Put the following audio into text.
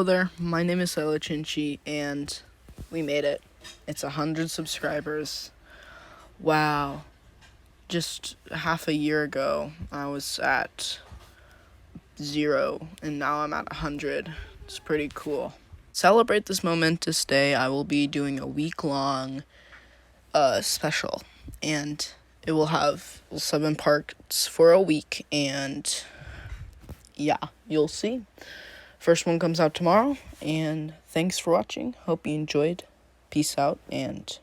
Hello there, my name is Silo Chinchi, and we made it. It's 100 subscribers. Wow. Just half a year ago, I was at 0, and now I'm at 100. It's pretty cool. Celebrate this momentous day, I will be doing a week-long special, and it will have 7 parts for a week, and yeah, you'll see. First one comes out tomorrow, and thanks for watching. Hope you enjoyed. Peace out, and